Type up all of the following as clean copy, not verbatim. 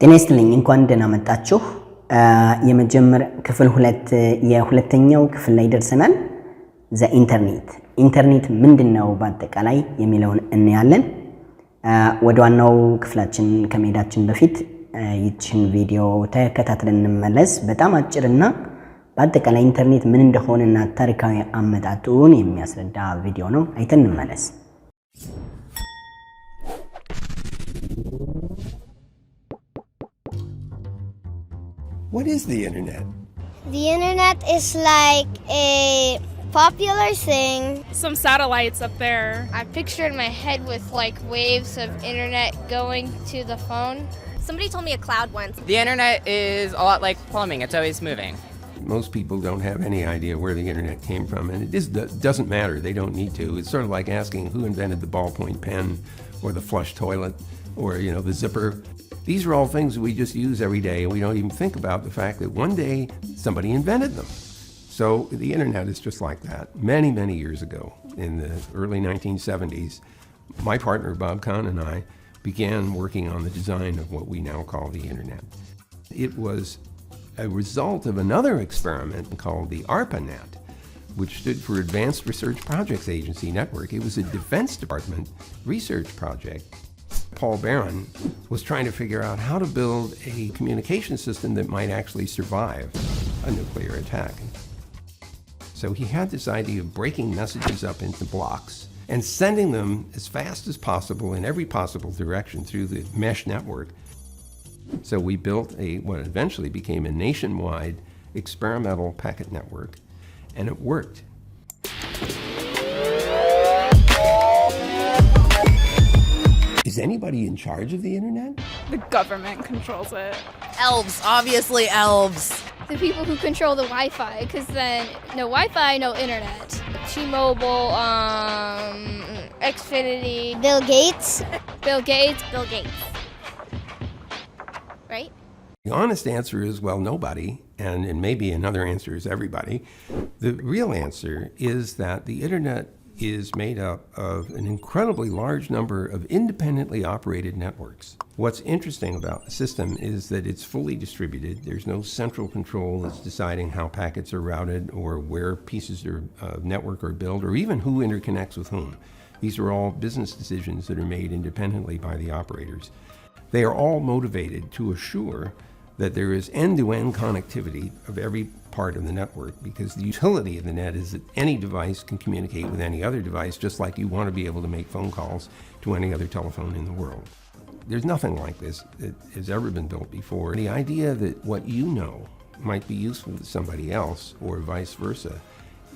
ጤና ይስጥልኝ እንኳን ደህና መጣችሁ። የመጀመሪያ ክፍል የሁለተኛው ክፍል ላይ ደርሰናል። ኢንተርኔት ምንድነው በአጠቃላይ የሚለውን እናያለን። ወደ ዋናው ክፍላችን ከመሄዳችን በፊት ይህችን ቪዲዮ ተከታትለን እንመለስ። በጣም አጭርና በአጠቃላይ ኢንተርኔት ምን እንደሆነና ታሪካዊ አመጣጡን የሚያስረዳ ቪዲዮ ነው። አይተን እንመለስ። What is the internet? The internet is like a popular thing. Some satellites up there. I picture in my head with like waves of internet going to the phone. Somebody told me a cloud once. The internet is a lot like plumbing. It's always moving. Most people don't have any idea where the internet came from, and it doesn't matter. They don't need to. It's sort of like asking who invented the ballpoint pen or the flush toilet or, the zipper. These are all things we just use every day, and we don't even think about the fact that one day somebody invented them. So the internet is just like that. Many, many years ago, in the early 1970s, my partner Bob Kahn and I began working on the design of what we now call the internet. It was a result of another experiment called the ARPANET, which stood for Advanced Research Projects Agency Network. It was a Defense Department research project. Paul Barron was trying to figure out how to build a communication system that might actually survive a nuclear attack. So he had this idea of breaking messages up into blocks and sending them as fast as possible in every possible direction through the mesh network. So we built what eventually became a nationwide experimental packet network, and it worked. Is anybody in charge of the internet? The government controls it. Elves, obviously elves. The people who control the Wi-Fi, because then no Wi-Fi, no internet. T-Mobile, Xfinity. Bill Gates. Bill Gates. Bill Gates. Right? The honest answer is, well, nobody, and maybe another answer is everybody. The real answer is that the internet is made up of an incredibly large number of independently operated networks. What's interesting about the system is that it's fully distributed. There's no central control that's deciding how packets are routed or where pieces of network are built or even who interconnects with whom. These are all business decisions that are made independently by the operators. They are all motivated to assure that there is end-to-end connectivity of every part of the network, because the utility of the net is that any device can communicate with any other device, just like you want to be able to make phone calls to any other telephone in the world. There's nothing like this that has ever been built before. The idea that what you know might be useful to somebody else or vice versa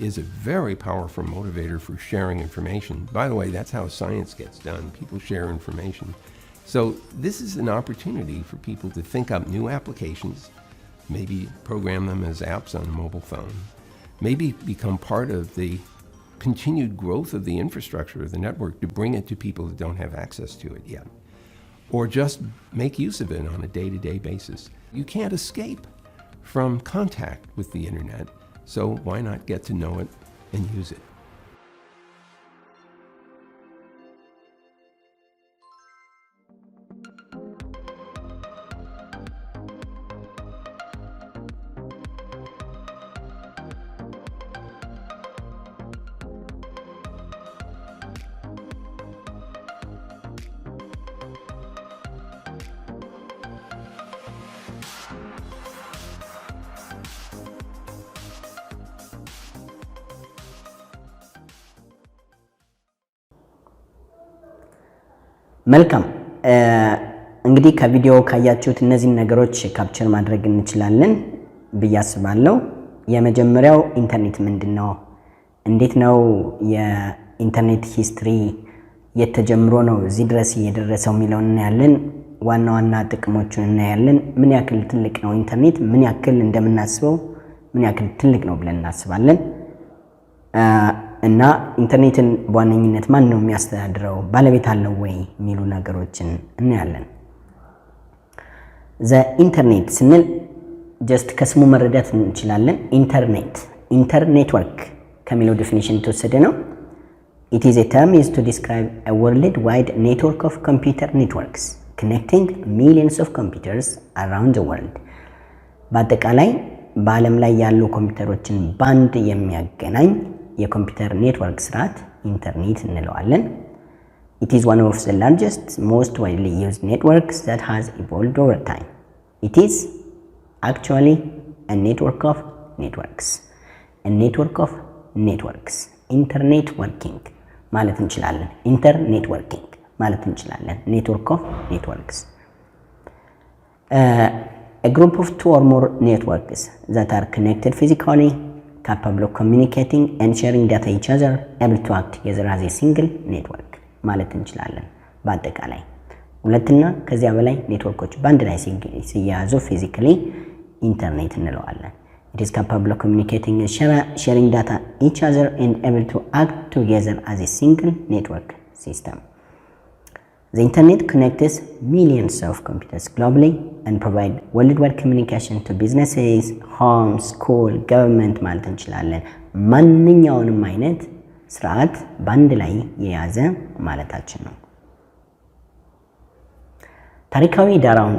is a very powerful motivator for sharing information. By the way, that's how science gets done. People share information. So this is an opportunity for people to think up new applications, maybe program them as apps on a mobile phone, maybe become part of the continued growth of the infrastructure of the network to bring it to people that don't have access to it yet, or just make use of it on a day-to-day basis. You can't escape from contact with the internet, so why not get to know it and use it? መልካም እንግዲህ ከቪዲዮ ካያችሁት እነዚህን ነገሮች ካፕቸር ማድረግ እንችላለን ብዬ አስባለሁ። የመጀመሪያው ኢንተርኔት ምንድነው? እንዴት ነው የኢንተርኔት ሂስትሪ የተጀምሮ ነው እዚህ ድረስ እየደረሰው የሚለውን እናያለን። ዋና ዋና ጥቅሞቹን እናያለን። ምን ያክል ትልቅ ነው ኢንተርኔት፣ ምን ያክል እንደምናስበው ምን ያክል ትልቅ ነው ብለን እናስባለን። እና ኢንተርኔትን በዋነኝነት ማን ነው የሚያስተዳድረው፣ ባለቤት አለው ወይ የሚሉ ነገሮችን እናያለን። ኢንተርኔት ስንል ጀስት ከስሙ መረዳት እንችላለን። ኢንተርኔትወርክ ከሚለው ዴፊኒሽን የተወሰደ ነው። It is a term used to describe a worldwide network of computer networks connecting millions of computers around the world በአጠቃላይ በዓለም ላይ ያሉ ኮምፒውተሮችን ባንድ የሚያገናኝ የኮምፒውተር ኔትወርክ ስርዓት ኢንተርኔት እንለዋለን። It is one of the largest, most widely used networks that has evolved over time. It is actually a network of networks. A network of networks. Internet working ማለት እንችላለን። Internet working ማለት እንችላለን። Network of networks. A group of two or more networks that are connected physically, capable of communicating and sharing data each other, able to act together as a single network ማለት እንችላለን። በአጠቃላይ ሁለትና ከዚያ በላይ ኔትወርኮች በአንድ ላይ ሲያያዙ ፊዚካሊ ኢንተርኔት እንለዋለን። It is capable of communicating and sharing data each other and able to act together as a single network system. The internet connects millions of computers globally and provide worldwide communication to businesses, homes, school, government ማለት እንችላለን። ማንኛውንም አይነት ስርዓት በአንድ ላይ የያዘ ማለታችን ነው። ታሪካዊ ዳራውን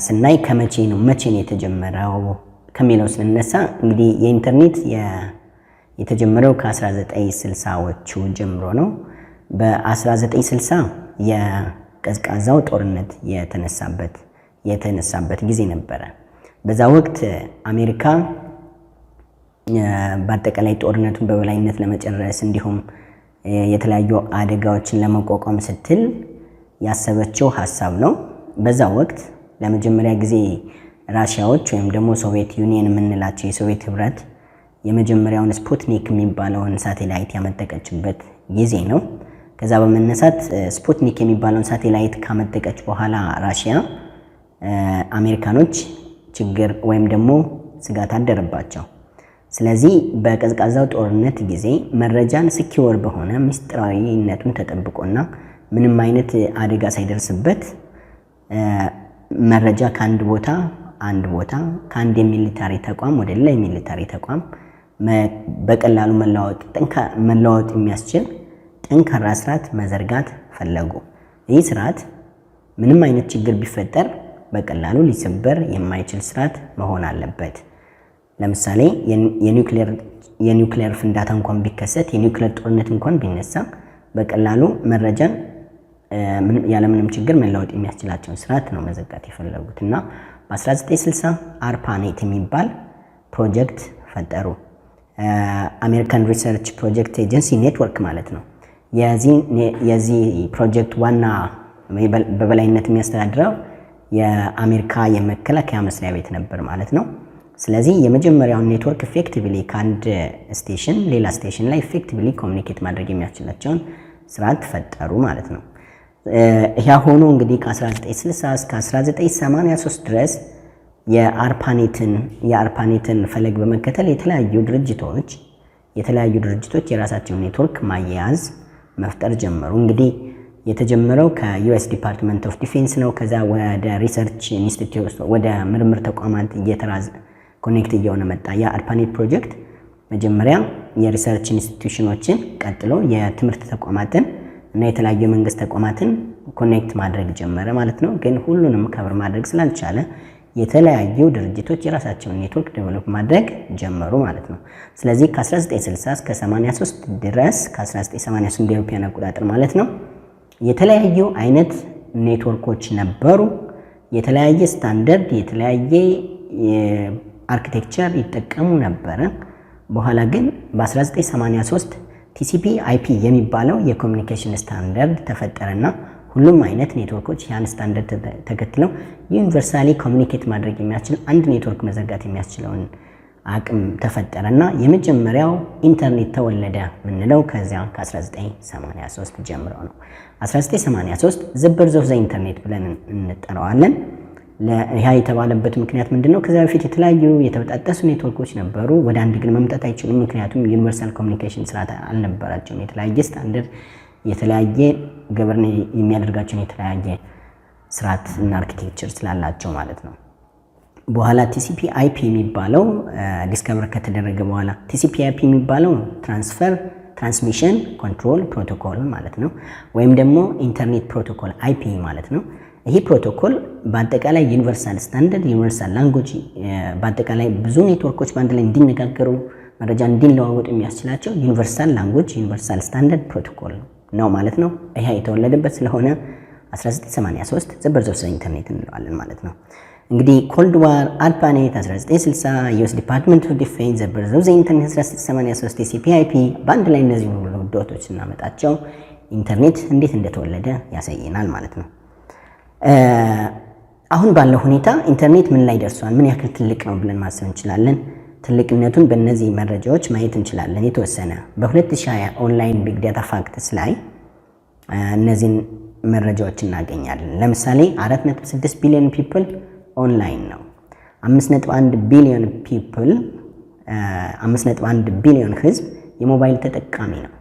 ስናይ ከመቼ ነው የተጀመረው ከሚለው ስንነሳ እንግዲህ የኢንተርኔት የተጀመረው ከ1960ዎቹ ጀምሮ ነው። በ1960 የቀዝቃዛው ጦርነት የተነሳበት ጊዜ ነበረ። በዛ ወቅት አሜሪካ በአጠቃላይ ጦርነቱን በበላይነት ለመጨረስ እንዲሁም የተለያዩ አደጋዎችን ለመቋቋም ስትል ያሰበችው ሐሳብ ነው። በዛ ወቅት ለመጀመሪያ ጊዜ ራሽያዎች ወይም ደግሞ ሶቪየት ዩኒየን የምንላቸው የሶቪየት ህብረት የመጀመሪያውን ስፑትኒክ የሚባለውን ሳቴላይት ያመጠቀችበት ጊዜ ነው። ከዛ በመነሳት ስፑትኒክ የሚባለውን ሳቴላይት ካመጠቀች በኋላ ራሽያ አሜሪካኖች ችግር ወይም ደግሞ ስጋት አደረባቸው። ስለዚህ በቀዝቃዛው ጦርነት ጊዜ መረጃን ሲኪውር በሆነ ምስጢራዊነቱን ተጠብቆና ምንም አይነት አደጋ ሳይደርስበት መረጃ ከአንድ ቦታ ከአንድ የሚሊታሪ ተቋም ወደ ሌላ የሚሊታሪ ተቋም በቀላሉ መለዋወጥ የሚያስችል ጠንካራ ስርዓት መዘርጋት ፈለጉ። ይህ ስርዓት ምንም አይነት ችግር ቢፈጠር በቀላሉ ሊሰበር የማይችል ስርዓት መሆን አለበት። ለምሳሌ የኒውክሌር ፍንዳታ እንኳን ቢከሰት የኒውክሌር ጦርነት እንኳን ቢነሳ በቀላሉ መረጃን ያለምንም ችግር መለዋወጥ የሚያስችላቸውን ስርዓት ነው መዘጋት የፈለጉት እና በ1960 አርፓኔት የሚባል ፕሮጀክት ፈጠሩ። አሜሪካን ሪሰርች ፕሮጀክት ኤጀንሲ ኔትወርክ ማለት ነው። የዚህ ፕሮጀክት ዋና በበላይነት የሚያስተዳድረው የአሜሪካ የመከላከያ መስሪያ ቤት ነበር ማለት ነው። ስለዚህ የመጀመሪያውን ኔትወርክ ኢፌክቲቭሊ ከአንድ ስቴሽን ሌላ ስቴሽን ላይ ኢፌክቲቭሊ ኮሙኒኬት ማድረግ የሚያስችላቸውን ስርዓት ፈጠሩ ማለት ነው። ይሄ ሆኖ እንግዲህ ከ1960 እስከ 1983 ድረስ የአርፓኔትን ፈለግ በመከተል የተለያዩ ድርጅቶች የራሳቸውን ኔትወርክ ማያያዝ መፍጠር ጀመሩ። እንግዲህ የተጀመረው ከዩኤስ ዲፓርትመንት ኦፍ ዲፌንስ ነው። ከዛ ወደ ሪሰርች ኢንስቲትዩት ወደ ምርምር ተቋማት ኮኔክት እየሆነ መጣ። የአርፓኔት ፕሮጀክት መጀመሪያ የሪሰርች ኢንስቲትዩሽኖችን ቀጥሎ የትምህርት ተቋማትን እና የተለያዩ የመንግስት ተቋማትን ኮኔክት ማድረግ ጀመረ ማለት ነው። ግን ሁሉንም ከብር ማድረግ ስላልቻለ የተለያዩ ድርጅቶች የራሳቸውን ኔትወርክ ዴቨሎፕ ማድረግ ጀመሩ ማለት ነው። ስለዚህ ከ1960 እስከ 83 ድረስ ከ1983 ኢሮፒያን አቆጣጠር ማለት ነው የተለያዩ አይነት ኔትወርኮች ነበሩ። የተለያየ ስታንዳርድ የተለያየ አርኪቴክቸር ይጠቀሙ ነበረ። በኋላ ግን በ1983 ቲሲፒ አይፒ የሚባለው የኮሚኒኬሽን ስታንዳርድ ተፈጠረና ሁሉም አይነት ኔትወርኮች ያን ስታንዳርድ ተከትለው ዩኒቨርሳሊ ኮሚኒኬት ማድረግ የሚያስችል አንድ ኔትወርክ መዘርጋት የሚያስችለውን አቅም ተፈጠረና የመጀመሪያው ኢንተርኔት ተወለደ ምንለው ከዚያ ከ1983 ጀምሮ ነው። 1983 ዘ በርዝ ኦፍ ዘ ኢንተርኔት ብለን እንጠራዋለን። ለያ የተባለበት ምክንያት ምንድነው? ከዛ በፊት የተለያዩ የተበጣጠሱ ኔትወርኮች ነበሩ። ወደ አንድ ግን መምጣት አይችሉም። ምክንያቱም ዩኒቨርሳል ኮሚኒኬሽን ስርዓት አልነበራቸውም። የተለያየ ስታንዳርድ የተለያየ ገበርን የሚያደርጋቸውን የተለያየ ስርዓት እና አርኪቴክቸር ስላላቸው ማለት ነው። በኋላ ቲሲፒ አይፒ የሚባለው ዲስከቨር ከተደረገ በኋላ ቲሲፒ አይፒ የሚባለው ትራንስፈር ትራንስሚሽን ኮንትሮል ፕሮቶኮል ማለት ነው። ወይም ደግሞ ኢንተርኔት ፕሮቶኮል IP ማለት ነው። ይሄ ፕሮቶኮል በአጠቃላይ ዩኒቨርሳል ስታንዳርድ፣ ዩኒቨርሳል ላንጉዌጅ በአጠቃላይ ብዙ ኔትወርኮች በአንድ ላይ እንዲነጋገሩ መረጃ እንዲለዋወጡ የሚያስችላቸው ዩኒቨርሳል ላንጉዌጅ ዩኒቨርሳል ስታንዳርድ ፕሮቶኮል ነው ማለት ነው። ይሄ የተወለደበት ስለሆነ 1983 ዘ በርዝ ኦፍ ኢንተርኔት እንለዋለን ማለት ነው። እንግዲህ ኮልድ ዋር፣ አርፓኔት 1960፣ ዩኤስ ዲፓርትመንት ኦፍ ዲፌንስ ዘ በርዝ ኦፍ ኢንተርኔት 1983፣ TCP IP በአንድ ላይ እነዚህ ሁሉ ዶቶች እናመጣቸው ኢንተርኔት እንዴት እንደተወለደ ያሳየናል ማለት ነው። አሁን ባለው ሁኔታ ኢንተርኔት ምን ላይ ደርሷል፣ ምን ያክል ትልቅ ነው ብለን ማሰብ እንችላለን። ትልቅነቱን በእነዚህ መረጃዎች ማየት እንችላለን። የተወሰነ በ2020 ኦንላይን ቢግ ዳታ ፋክትስ ላይ እነዚህን መረጃዎች እናገኛለን። ለምሳሌ 4.6 ቢሊዮን ፒፕል ኦንላይን ነው። 5.1 ቢሊዮን ፒፕል 5.1 ቢሊዮን ህዝብ የሞባይል ተጠቃሚ ነው።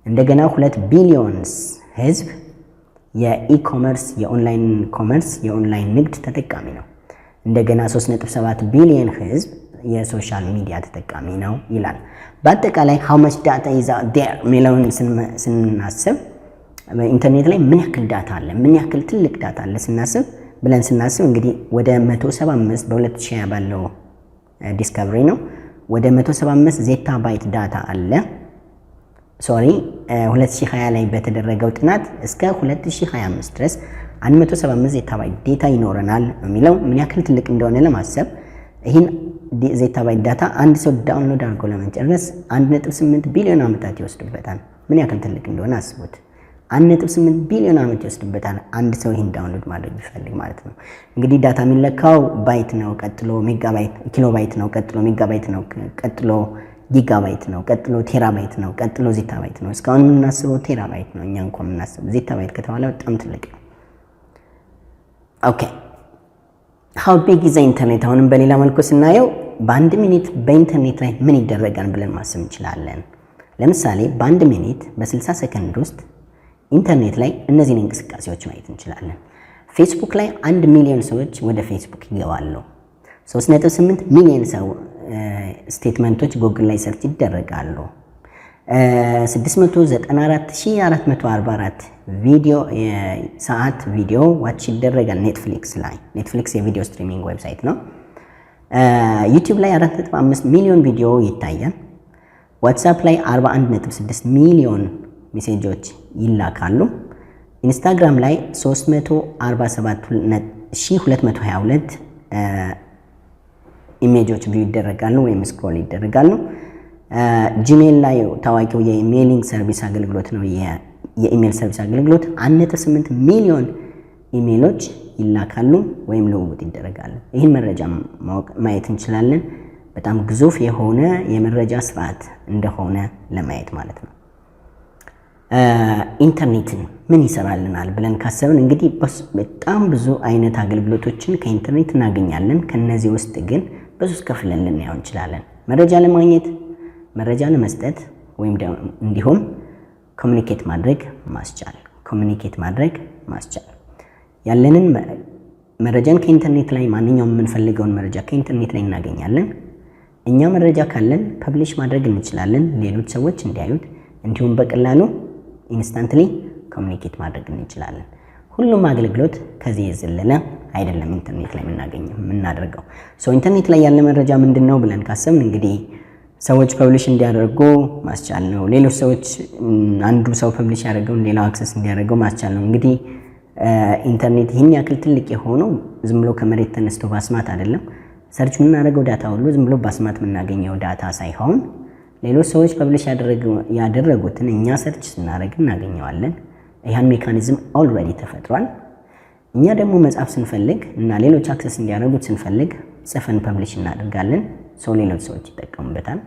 እንደገና 2 ቢሊዮን ህዝብ የኢኮመርስ የኦንላይን ኮመርስ የኦንላይን ንግድ ተጠቃሚ ነው። እንደገና 3.7 ቢሊዮን ህዝብ የሶሻል ሚዲያ ተጠቃሚ ነው ይላል። በአጠቃላይ how much data is out there ሚለውን ስናስብ በኢንተርኔት ላይ ምን ያክል ዳታ አለ፣ ምን ያክል ትልቅ ዳታ አለ ስናስብ እንግዲህ ወደ 175 በ2020 ባለው ዲስከቨሪ ነው ወደ 175 ዜታ ባይት ዳታ አለ። 2020 ላይ በተደረገው ጥናት እስከ 2025 ድረስ 175 ዜታ ባይት ዳታ ይኖረናል የሚለው ምን ያክል ትልቅ እንደሆነ ለማሰብ ይህን ዜታ ባይት ዳታ አንድ ሰው ዳውንሎድ አድርጎ ለመጨረስ 1.8 ቢሊዮን ዓመታት ይወስድበታል። ምን ያክል ትልቅ እንደሆነ አስቡት። 1.8 ቢሊዮን ዓመት ይወስድበታል አንድ ሰው ይህን ዳውንሎድ ማድረግ ቢፈልግ ማለት ነው። እንግዲህ ዳታ የሚለካው ባይት ነው፣ ቀጥሎ ሜጋባይት ኪሎባይት ነው፣ ቀጥሎ ሜጋባይት ነው፣ ቀጥሎ ጊጋባይት ነው፣ ቀጥሎ ቴራባይት ነው፣ ቀጥሎ ዜታባይት ነው። እስካሁን የምናስበው ቴራባይት ነው። እኛ እንኳን የምናስበው ዜታባይት ከተባለ በጣም ትልቅ ነው። ኦኬ how big is the internet? አሁንም በሌላ መልኩ ስናየው በአንድ ሚኒት በኢንተርኔት ላይ ምን ይደረጋል ብለን ማሰብ እንችላለን። ለምሳሌ በአንድ ሚኒት በ60 ሰከንድ ውስጥ ኢንተርኔት ላይ እነዚህን እንቅስቃሴዎች ማየት እንችላለን። ፌስቡክ ላይ 1 ሚሊዮን ሰዎች ወደ ፌስቡክ ይገባሉ። 3.8 ሚሊዮን ሰው ስቴትመንቶች ጉግል ላይ ሰርች ይደረጋሉ። 694444 ቪዲዮ ሰዓት ቪዲዮ ዋች ይደረጋል ኔትፍሊክስ ላይ። ኔትፍሊክስ የቪዲዮ ስትሪሚንግ ዌብሳይት ነው። ዩቲዩብ ላይ 4.5 ሚሊዮን ቪዲዮ ይታያል። ዋትስአፕ ላይ 41.6 ሚሊዮን ሜሴጆች ይላካሉ። ኢንስታግራም ላይ 347222 ኢሜጆች ቪው ይደረጋሉ ወይም ስክሮል ይደረጋሉ። ጂሜል ላይ ታዋቂው የኢሜይሊንግ ሰርቪስ አገልግሎት ነው። የኢሜይል ሰርቪስ አገልግሎት 1.8 ሚሊዮን ኢሜይሎች ይላካሉ ወይም ልውውጥ ይደረጋሉ። ይህን መረጃ ማየት እንችላለን። በጣም ግዙፍ የሆነ የመረጃ ስርዓት እንደሆነ ለማየት ማለት ነው። ኢንተርኔትን ምን ይሰራልናል ብለን ካሰብን እንግዲህ በጣም ብዙ አይነት አገልግሎቶችን ከኢንተርኔት እናገኛለን። ከነዚህ ውስጥ ግን በሶስት ከፍለን ልናየው እንችላለን። መረጃ ለማግኘት፣ መረጃ ለመስጠት ወይም እንዲሁም ኮሚኒኬት ማድረግ ማስቻል። ያለንን መረጃን ከኢንተርኔት ላይ ማንኛውም የምንፈልገውን መረጃ ከኢንተርኔት ላይ እናገኛለን። እኛ መረጃ ካለን ፐብሊሽ ማድረግ እንችላለን ሌሎች ሰዎች እንዲያዩት፣ እንዲሁም በቀላሉ ኢንስታንትሊ ኮሚኒኬት ማድረግ እንችላለን። ሁሉም አገልግሎት ከዚህ የዘለለ አይደለም ኢንተርኔት ላይ የምናደርገው። ኢንተርኔት ላይ ያለ መረጃ ምንድነው ብለን ካሰብን እንግዲህ ሰዎች ፐብሊሽ እንዲያደርጉ ማስቻል ነው። ሌሎች ሰዎች አንዱ ሰው ፐብሊሽ ያደርገውን ሌላው አክሰስ እንዲያደርገው ማስቻል ነው። እንግዲህ ኢንተርኔት ይህን ያክል ትልቅ የሆነው ዝም ብሎ ከመሬት ተነስቶ ባስማት አይደለም። ሰርች የምናደርገው ዳታ ሁሉ ዝም ብሎ ባስማት የምናገኘው ዳታ ሳይሆን ሌሎች ሰዎች ፐብሊሽ ያደረጉትን እኛ ሰርች ስናደርግ እናገኘዋለን። ይህን ሜካኒዝም ኦልሬዲ ተፈጥሯል። እኛ ደግሞ መጻፍ ስንፈልግ እና ሌሎች አክሰስ እንዲያደርጉት ስንፈልግ ጽፈን ፐብሊሽ እናደርጋለን። ሌሎች ሰዎች ይጠቀሙበታል።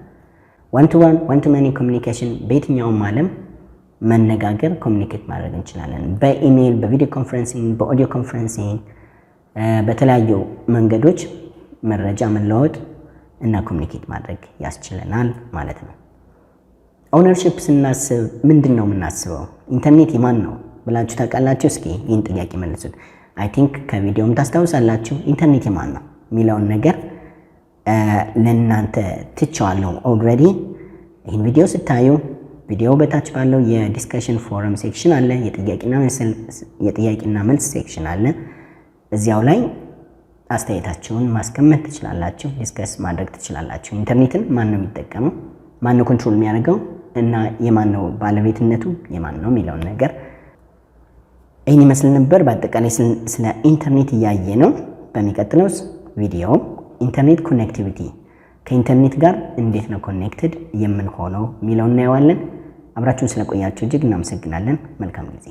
ዋን ቱ ማኒ ኮሚኒኬሽን በየትኛውም ዓለም መነጋገር ኮሚኒኬት ማድረግ እንችላለን። በኢሜይል፣ በቪዲዮ ኮንፈረንሲንግ፣ በኦዲዮ ኮንፈረንሲንግ፣ በተለያዩ መንገዶች መረጃ መለዋወጥ እና ኮሚኒኬት ማድረግ ያስችለናል ማለት ነው። ኦነርሺፕ ስናስብ ምንድን ነው የምናስበው? ኢንተርኔት የማን ነው ብላችሁ ታውቃላችሁ? እስኪ ይህን ጥያቄ መልሱት። አይ ቲንክ ከቪዲዮም ታስታውሳላችሁ። ኢንተርኔት የማን ነው የሚለውን ነገር ለእናንተ ትቼዋለሁ ኦልሬዲ። ይህን ቪዲዮ ስታዩ ቪዲዮ በታች ባለው የዲስከሽን ፎረም ሴክሽን አለ፣ የጥያቄና መልስ ሴክሽን አለ። እዚያው ላይ አስተያየታችሁን ማስቀመጥ ትችላላችሁ፣ ዲስከስ ማድረግ ትችላላችሁ። ኢንተርኔትን ማን ነው የሚጠቀመው፣ ማን ነው ኮንትሮል የሚያደርገው እና የማን ነው ባለቤትነቱ የማን ነው የሚለውን ነገር ይህን ይመስል ነበር። በአጠቃላይ ስለ ኢንተርኔት እያየ ነው። በሚቀጥለው ቪዲዮ ኢንተርኔት ኮኔክቲቪቲ ከኢንተርኔት ጋር እንዴት ነው ኮኔክትድ የምንሆነው የሚለውን እናየዋለን። አብራችሁን ስለቆያችሁ እጅግ እናመሰግናለን። መልካም ጊዜ